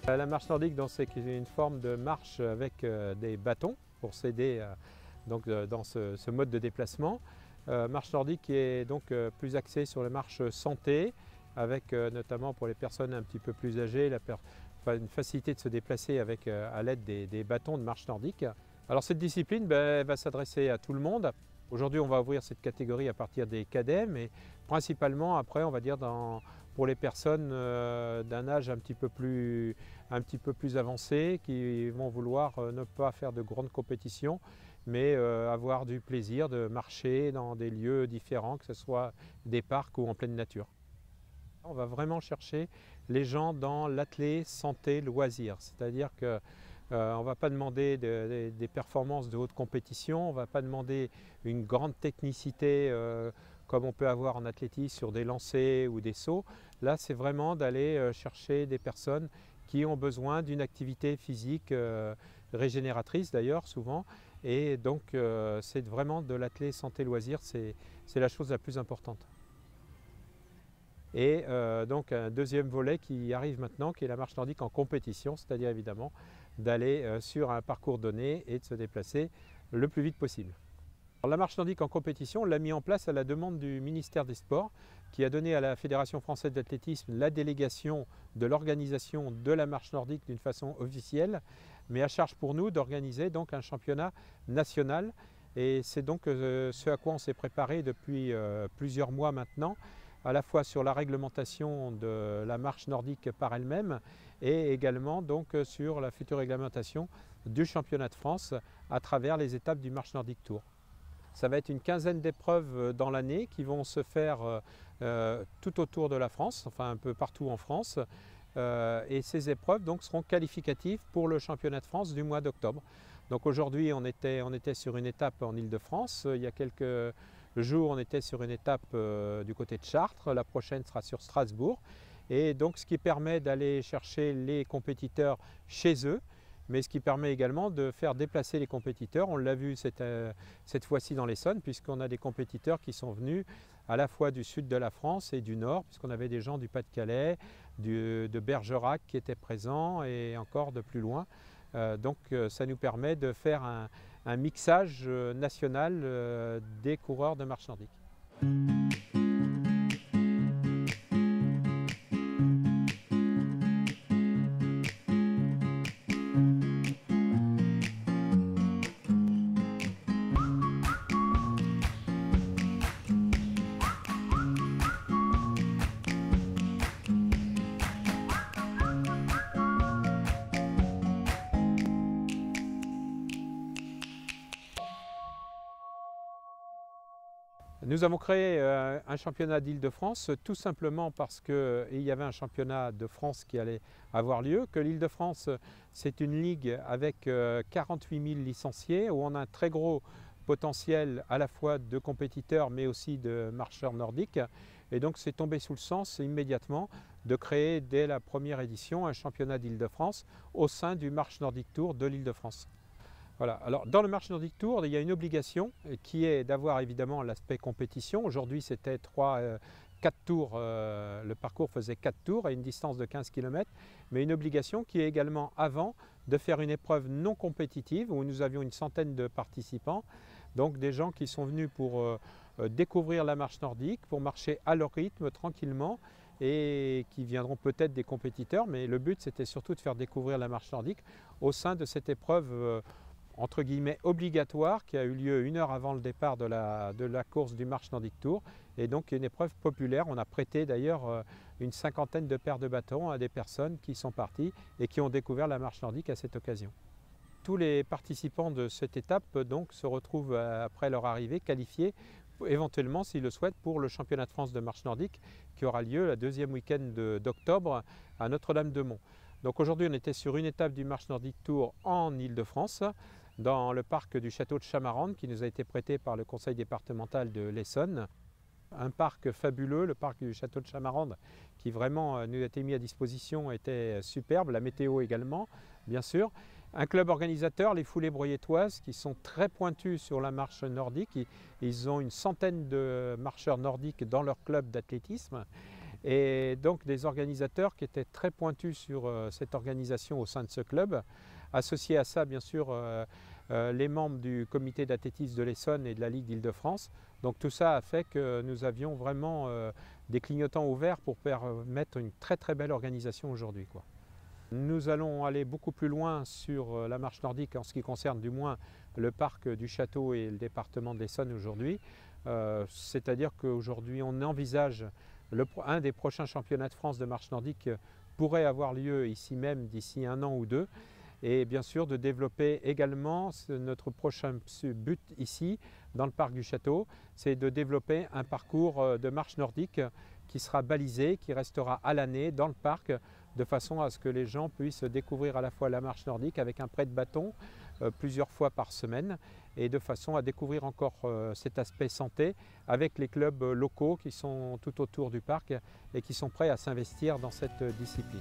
La marche nordique, c'est une forme de marche avec des bâtons pour s'aider dans ce mode de déplacement. Marche nordique qui est donc plus axée sur la marche santé, avec notamment pour les personnes un petit peu plus âgées, une facilité de se déplacer à l'aide des bâtons de marche nordique. Alors cette discipline va s'adresser à tout le monde. Aujourd'hui, on va ouvrir cette catégorie à partir des cadets, mais principalement après, on va dire pour les personnes d'un âge un petit peu plus avancé, qui vont vouloir ne pas faire de grandes compétitions, mais avoir du plaisir de marcher dans des lieux différents, que ce soit des parcs ou en pleine nature. On va vraiment chercher les gens dans l'athlé santé loisir, c'est-à-dire que on ne va pas demander des performances de haute compétition, on ne va pas demander une grande technicité comme on peut avoir en athlétisme sur des lancers ou des sauts. Là, c'est vraiment d'aller chercher des personnes qui ont besoin d'une activité physique régénératrice d'ailleurs souvent. Et donc, c'est vraiment de l'athlé santé loisir, c'est la chose la plus importante. Et donc un deuxième volet qui arrive maintenant, qui est la marche nordique en compétition, c'est-à-dire évidemment d'aller sur un parcours donné et de se déplacer le plus vite possible. Alors, la marche nordique en compétition, on l'a mis en place à la demande du ministère des Sports, qui a donné à la Fédération française d'athlétisme la délégation de l'organisation de la marche nordique d'une façon officielle, mais à charge pour nous d'organiser donc un championnat national. Et c'est donc ce à quoi on s'est préparé depuis plusieurs mois maintenant, à la fois sur la réglementation de la marche nordique par elle-même et également donc sur la future réglementation du championnat de France à travers les étapes du Marche Nordic Tour. Ça va être une quinzaine d'épreuves dans l'année qui vont se faire tout autour de la France, enfin un peu partout en France. Et ces épreuves donc seront qualificatives pour le championnat de France du mois d'octobre. Donc aujourd'hui on était sur une étape en Île-de-France, il y a quelques jours on était sur une étape du côté de Chartres, la prochaine sera sur Strasbourg. Et donc ce qui permet d'aller chercher les compétiteurs chez eux, mais ce qui permet également de faire déplacer les compétiteurs. On l'a vu cette fois-ci dans l'Essonne, puisqu'on a des compétiteurs qui sont venus à la fois du sud de la France et du nord, puisqu'on avait des gens du Pas-de-Calais, de Bergerac qui étaient présents et encore de plus loin. Donc ça nous permet de faire un mixage national des coureurs de marche nordique. Nous avons créé un championnat d'Île-de-France tout simplement parce qu'il y avait un championnat de France qui allait avoir lieu, que l'Île-de-France c'est une ligue avec 48 000 licenciés où on a un très gros potentiel à la fois de compétiteurs mais aussi de marcheurs nordiques. Et donc c'est tombé sous le sens immédiatement de créer dès la première édition un championnat d'Île-de-France au sein du Marche Nordic Tour de l'Île-de-France. Voilà. Alors, dans le Marche Nordic Tour, il y a une obligation qui est d'avoir évidemment l'aspect compétition. Aujourd'hui, c'était 4 tours, le parcours faisait 4 tours à une distance de 15 km, mais une obligation qui est également avant de faire une épreuve non compétitive où nous avions une centaine de participants, donc des gens qui sont venus pour découvrir la marche nordique, pour marcher à leur rythme tranquillement et qui viendront peut-être des compétiteurs, mais le but c'était surtout de faire découvrir la marche nordique au sein de cette épreuve entre guillemets obligatoire qui a eu lieu 1 heure avant le départ de la course du Marche Nordic Tour et donc une épreuve populaire. On a prêté d'ailleurs une cinquantaine de paires de bâtons à des personnes qui sont parties et qui ont découvert la marche nordique à cette occasion. Tous les participants de cette étape donc se retrouvent après leur arrivée qualifiés éventuellement s'ils le souhaitent pour le championnat de France de marche nordique qui aura lieu le deuxième week-end d'octobre à Notre-Dame-de-Mont. Donc aujourd'hui on était sur une étape du Marche Nordic Tour en Île-de-France, dans le parc du château de Chamarande qui nous a été prêté par le conseil départemental de l'Essonne. Un parc fabuleux, le parc du château de Chamarande qui vraiment nous a été mis à disposition était superbe, la météo également bien sûr. Un club organisateur, les Foulées Broyettoises, qui sont très pointus sur la marche nordique. Ils ont une centaine de marcheurs nordiques dans leur club d'athlétisme. et donc des organisateurs qui étaient très pointus sur cette organisation au sein de ce club. Associés à ça, bien sûr, les membres du comité d'athlétisme de l'Essonne et de la Ligue d'Île-de-France. Donc tout ça a fait que nous avions vraiment des clignotants ouverts pour permettre une très très belle organisation aujourd'hui, quoi. Nous allons aller beaucoup plus loin sur la marche nordique en ce qui concerne du moins le parc du Château et le département de l'Essonne aujourd'hui. C'est-à-dire qu'aujourd'hui on envisage un des prochains championnats de France de marche nordique pourrait avoir lieu ici même d'ici 1 an ou 2. Et bien sûr de développer également notre prochain but ici dans le parc du Château, c'est de développer un parcours de marche nordique qui sera balisé, qui restera à l'année dans le parc, de façon à ce que les gens puissent découvrir à la fois la marche nordique avec un prêt de bâton plusieurs fois par semaine, et de façon à découvrir encore cet aspect santé avec les clubs locaux qui sont tout autour du parc et qui sont prêts à s'investir dans cette discipline.